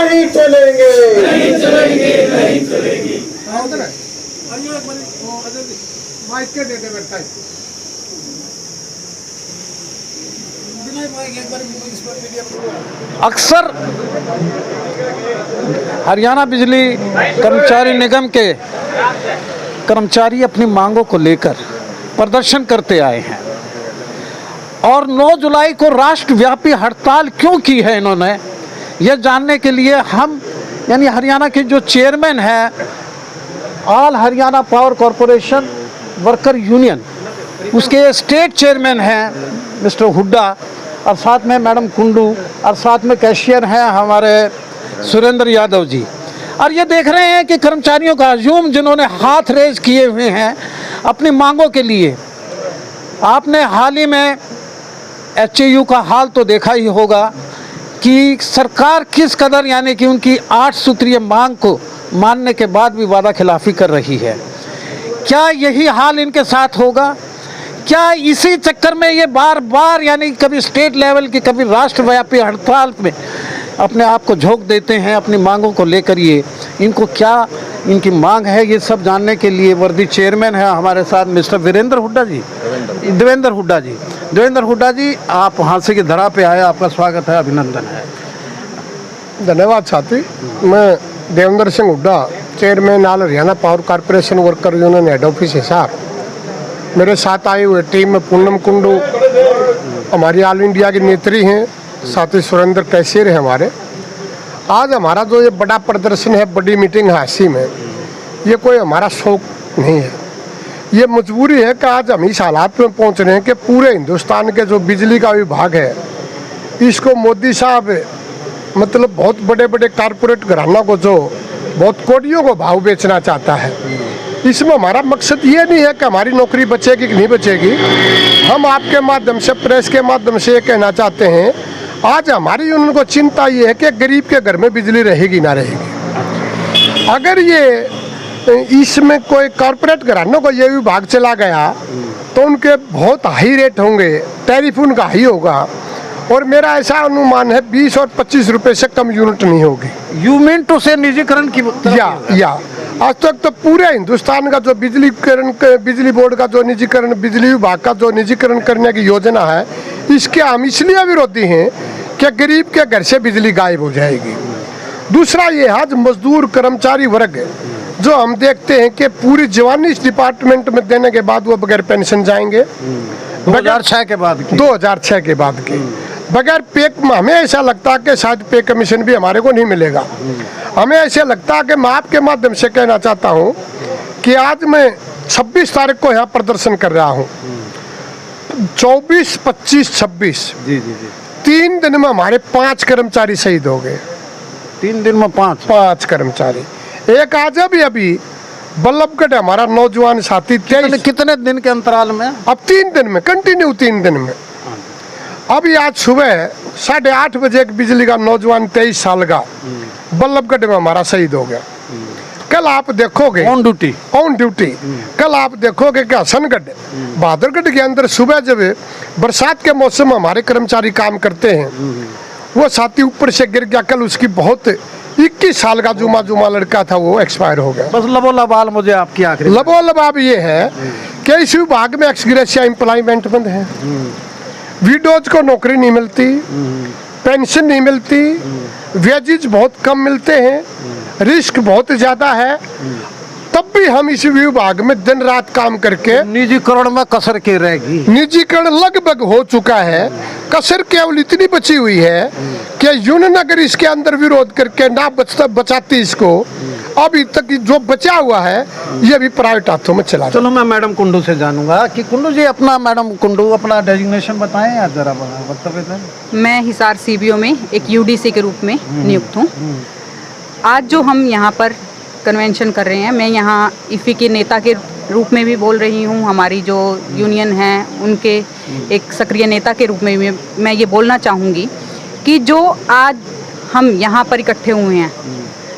नहीं चलेंगे, नहीं चलेंगे, नहीं चलेंगे। अक्सर हरियाणा बिजली कर्मचारी निगम के कर्मचारी अपनी मांगों को लेकर प्रदर्शन करते आए हैं और 9 जुलाई को राष्ट्रव्यापी हड़ताल क्यों की है इन्होंने, यह जानने के लिए हम यानी हरियाणा के जो चेयरमैन हैं all Haryana power corporation worker union, उसके स्टेट चेयरमैन हैं मिस्टर हुड्डा और साथ में मैडम कुंडू और साथ में कैशियर हैं हमारे सुरेंद्र यादव जी। और ये देख रहे हैं कि कर्मचारियों का हजूम जिन्होंने हाथ रेज किए हुए हैं अपनी मांगों के लिए। आपने हाल ही में HAU का हाल तो देखा ही होगा कि सरकार किस कदर यानी कि उनकी 8 सूत्रीय मांग को मानने के बाद भी वादा खिलाफी कर रही है। क्या यही हाल इनके साथ होगा? क्या इसी चक्कर में ये बार बार यानी कभी स्टेट लेवल की कभी राष्ट्रव्यापी हड़ताल में अपने आप को झोंक देते हैं अपनी मांगों को लेकर? ये इनको क्या इनकी मांग है, ये सब जानने के लिए वर्दी चेयरमैन है हमारे साथ मिस्टर देवेंद्र हुड्डा जी। देवेंद्र हुड्डा जी, आप हादसे की धरा पे आए, आपका स्वागत है, अभिनंदन है। धन्यवाद साथी। मैं Devendra Singh Hooda, chairman all Haryana power corporation worker union head office Hisar. मेरे साथ आई हुए टीम में पूनम कुंडू हमारी ऑल इंडिया की नेत्री हैं, साथ ही सुरेंद्र कैशियर है हमारे। आज हमारा जो ये बड़ा प्रदर्शन है, बड़ी मीटिंग है हासी में, ये कोई हमारा शौक नहीं है, ये मजबूरी है कि आज हम इस हालात में पहुंच रहे हैं कि पूरे हिंदुस्तान के जो बिजली का विभाग है इसको मोदी साहब मतलब बहुत बड़े बड़े कारपोरेट घरानों को जो बहुत कोटियों को भाव बेचना चाहता है। इसमें हमारा मकसद ये नहीं है कि हमारी नौकरी बचेगी कि नहीं बचेगी। हम आपके माध्यम से, प्रेस के माध्यम से ये कहना चाहते हैं, आज हमारी यूनियन को चिंता ये है कि गरीब के घर में बिजली रहेगी ना रहेगी। अगर ये इसमें कोई कॉरपोरेट घरानों को ये विभाग चला गया तो उनके बहुत हाई रेट होंगे, टैरिफ उनका हाई होगा और मेरा ऐसा अनुमान है 20 और 25 रुपए से कम यूनिट नहीं होगी। यू मीन टू से निजीकरण की या आज तक तो पूरे हिंदुस्तान का जो बिजली बोर्ड का जो निजीकरण, बिजली विभाग का जो निजीकरण करने की योजना है, इसके हम इसलिए विरोधी हैं कि गरीब के घर से बिजली गायब हो जाएगी। दूसरा ये आज मजदूर कर्मचारी वर्ग जो हम देखते हैं कि पूरी जवानी इस डिपार्टमेंट में देने के बाद वो बगैर पेंशन जाएंगे। 2006 के बाद की 2006 के बाद की बगैर पे, हमें ऐसा लगता है कि शायद पे कमीशन भी हमारे को नहीं मिलेगा। हमें ऐसा लगता है कि मैं आपके माध्यम से कहना चाहता हूं कि आज मैं 26 तारीख को यहाँ प्रदर्शन कर रहा हूं, 24, 25, 26 जी 3 दिन में हमारे 5 कर्मचारी शहीद हो गए। 3 दिन में 5 कर्मचारी। एक आज अभी बल्लभगढ़ हमारा नौजवान साथी कितने दिन के अंतराल में? अब 3 दिन में कंटिन्यू 3 दिन में। अभी आज सुबह 8:30 बजे एक बिजली का नौजवान 23 साल का बल्लभगढ़ में हमारा शहीद हो गया। कल आप देखोगे ऑन ड्यूटी कल आप देखोगे कि हसनगढ़ बहादुरगढ़ के अंदर सुबह जब बरसात के मौसम में हमारे कर्मचारी काम करते हैं, वो साथी ऊपर से गिर गया। कल उसकी बहुत 21 साल का जुमा लड़का था, वो एक्सपायर हो गया। बस लबोलबाल मुझे आपकी आखिरी लबोलबाब ये है कि इस विभाग में एक्स ग्रेशिया एम्प्लॉयमेंट बंद है, विडोज को नौकरी नहीं मिलती, पेंशन नहीं मिलती, वेजेज बहुत कम मिलते हैं, रिस्क बहुत ज्यादा है। तब भी हम इस विभाग में दिन रात काम करके निजीकरण में कसर के रहेगी। निजीकरण लगभग हो चुका है, कसर केवल इतनी बची हुई है कि यूनियन अगर इसके अंदर विरोध करके ना बचाती इसको, अभी तक जो बचा हुआ है ये भी प्राइवेट हाथों में चला। चलो मैं मैडम कुंडू से जानूंगा कि कुंडू जी अपना डेजिग्नेशन बताएं या जरा वक्तव्य दें। मैं हिसार CBO में एक UDC के रूप में नियुक्त हूँ। आज जो हम यहाँ पर कन्वेंशन कर रहे हैं, मैं यहाँ IFFI के नेता के रूप में भी बोल रही हूँ, हमारी जो यूनियन है उनके एक सक्रिय नेता के रूप में भी मैं ये बोलना चाहूँगी कि जो आज हम यहाँ पर इकट्ठे हुए हैं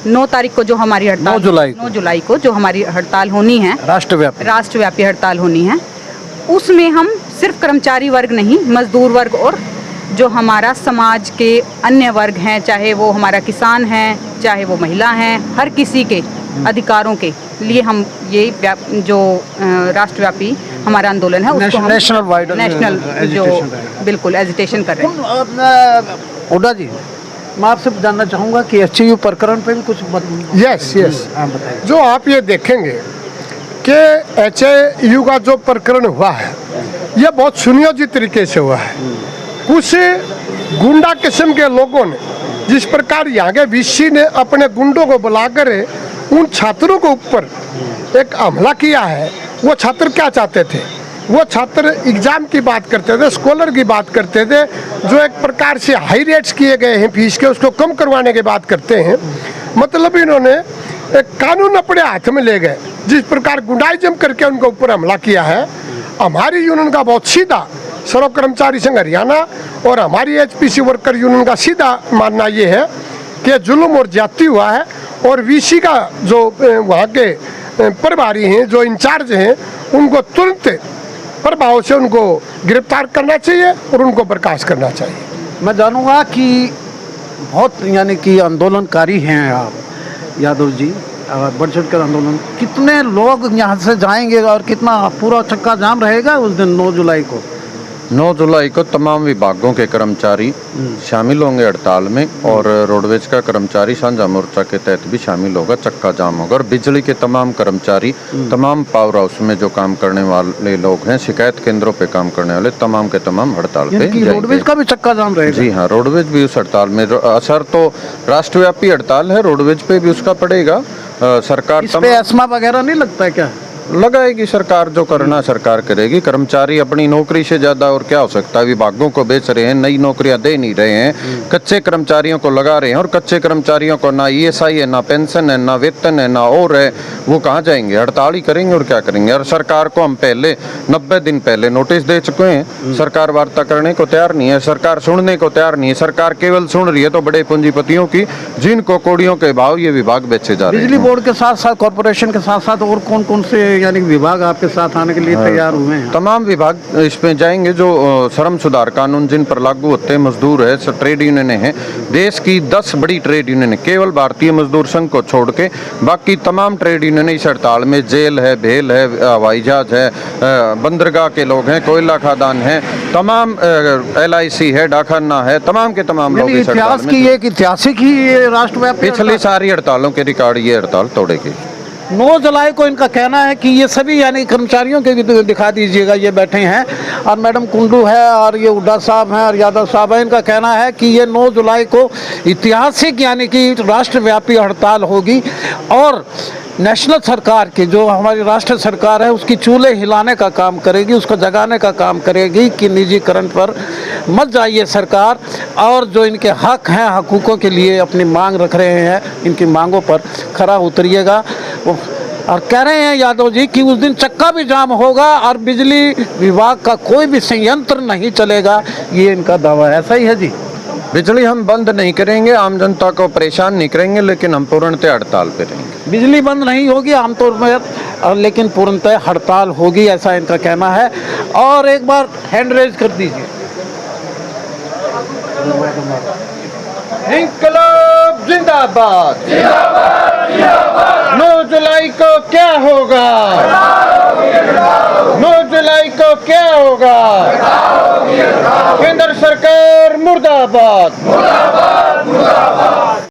9 तारीख को जो हमारी हड़ताल 9 जुलाई को जो हमारी हड़ताल होनी है, राष्ट्रव्यापी हड़ताल होनी है, उसमें हम सिर्फ कर्मचारी वर्ग नहीं, मजदूर वर्ग और जो हमारा समाज के अन्य वर्ग हैं, चाहे वो हमारा किसान हैं, चाहे वो महिला हैं, हर किसी के अधिकारों के लिए हम ये जो राष्ट्रव्यापी हमारा आंदोलन है उसको हम नेशनल जो बिल्कुल एजिटेशन कर रहे हैं। हुड्डा जी, मैं आपसे जानना चाहूँगा कि एचयू प्रकरण पे भी कुछ यस बताइए। जो आप ये देखेंगे कि एचयू का जो प्रकरण हुआ है यह बहुत सुनियोजित तरीके से हुआ है। कुछ गुंडा किस्म के लोगों ने जिस प्रकार यहाँ के वीसी ने अपने गुंडों को बुलाकर उन छात्रों के ऊपर एक हमला किया है, वो छात्र क्या चाहते थे? वो छात्र एग्जाम की बात करते थे, स्कॉलर की बात करते थे, जो एक प्रकार से हाई रेट्स किए गए हैं फीस के, उसको कम करवाने की बात करते हैं। मतलब इन्होंने एक कानून अपने हाथ में ले गए, जिस प्रकार गुंडाइज्म करके उनके ऊपर हमला किया है। हमारी यूनियन का बहुत सीधा, सर्व कर्मचारी संघ हरियाणा और हमारी एचपीसी वर्कर यूनियन का सीधा मानना ये है कि जुल्म और ज्यादती हुआ है और वीसी का जो वहाँ के प्रभारी हैं, जो इंचार्ज हैं, उनको तुरंत प्रभाव से उनको गिरफ्तार करना चाहिए और उनको बर्खास्त करना चाहिए। मैं जानूंगा कि बहुत यानी कि आंदोलनकारी हैं आप यादव जी, बढ़ चढ़ कर आंदोलन, कितने लोग यहाँ से जाएंगे और कितना पूरा चक्का जाम रहेगा उस दिन 9 जुलाई को? 9 जुलाई को तमाम विभागों के कर्मचारी शामिल होंगे हड़ताल में और रोडवेज का कर्मचारी साझा मोर्चा के तहत भी शामिल होगा। चक्का जाम होगा और बिजली के तमाम कर्मचारी, तमाम पावर हाउस में जो काम करने वाले लोग हैं, शिकायत केंद्रों पे काम करने वाले तमाम के तमाम हड़ताल पे जाएंगे। रोडवेज का भी चक्का जाम रहेगा? जी हाँ, रोडवेज भी उस हड़ताल में, असर तो राष्ट्रव्यापी हड़ताल है, रोडवेज पे भी उसका पड़ेगा। सरकार इस पे एस्मा वगैरह नहीं लगता है क्या? लगाएगी सरकार, जो करना सरकार करेगी। कर्मचारी अपनी नौकरी से ज्यादा और क्या हो सकता है, विभागों को बेच रहे हैं, नई नौकरियां दे नहीं रहे हैं, कच्चे कर्मचारियों को लगा रहे हैं और कच्चे कर्मचारियों को ना ईएसआई है, ना पेंशन है, ना वेतन है, ना और है, वो कहाँ जाएंगे? हड़ताल ही करेंगे और क्या करेंगे। और सरकार को हम पहले 90 दिन पहले नोटिस दे चुके हैं, सरकार वार्ता करने को तैयार नहीं है, सरकार सुनने को तैयार नहीं है। सरकार केवल सुन रही है तो बड़े पूंजीपतियों की, जिनको कोड़ियों के भाव ये विभाग बेचे जा रहे हैं। बिजली बोर्ड के साथ साथ कॉर्पोरेशन के साथ साथ और कौन कौन से यानी विभाग आपके साथ आने के लिए तैयार हुए हैं? तमाम विभाग इसमें जाएंगे। जो श्रम सुधार कानून जिन पर लागू होते हैं, मजदूर है, ट्रेड यूनियन है, देश की 10 बड़ी ट्रेड यूनियन है, केवल भारतीय मजदूर संघ को छोड़ के बाकी तमाम ट्रेड यूनियन इस हड़ताल में, जेल है, भेल है, हवाई जहाज है, बंदरगाह के लोग हैं, कोयला खादान है, तमाम LIC है, डाकखाना है, तमाम के तमाम लोग इस इतिहास की एक ऐतिहासिक ही राष्ट्रव्यापी पिछली सारी हड़तालों के रिकॉर्ड ये हड़ताल तोड़ेगी। 9 जुलाई को इनका कहना है कि ये सभी यानी कर्मचारियों के भी दिखा दीजिएगा, ये बैठे हैं और मैडम कुंडू है और ये हुड्डा साहब हैं और यादव साहब हैं, इनका कहना है कि ये 9 जुलाई को ऐतिहासिक यानी कि राष्ट्रव्यापी हड़ताल होगी और नेशनल सरकार की, जो हमारी राष्ट्र सरकार है, उसकी चूल्हे हिलाने का काम करेगी, उसको जगाने का काम करेगी कि निजीकरण पर मत जाइए सरकार, और जो इनके हक हैं, हकूक़ों के लिए अपनी मांग रख रहे हैं, इनकी मांगों पर खरा उतरिएगा। और कह रहे हैं यादव जी कि उस दिन चक्का भी जाम होगा और बिजली विभाग का कोई भी संयंत्र नहीं चलेगा, ये इनका दावा है। ऐसा ही है जी? बिजली हम बंद नहीं करेंगे, आम जनता को परेशान नहीं करेंगे, लेकिन हम पूर्णतः हड़ताल पे रहेंगे। बिजली बंद नहीं होगी आमतौर पर, लेकिन पूर्णतः हड़ताल होगी, ऐसा इनका कहना है। और एक बार हैंड रेज कर दीजिए। इंकलाब जिंदाबाद, 9 जुलाई को क्या होगा? 9 जुलाई को क्या होगा? केंद्र सरकार मुर्दाबाद,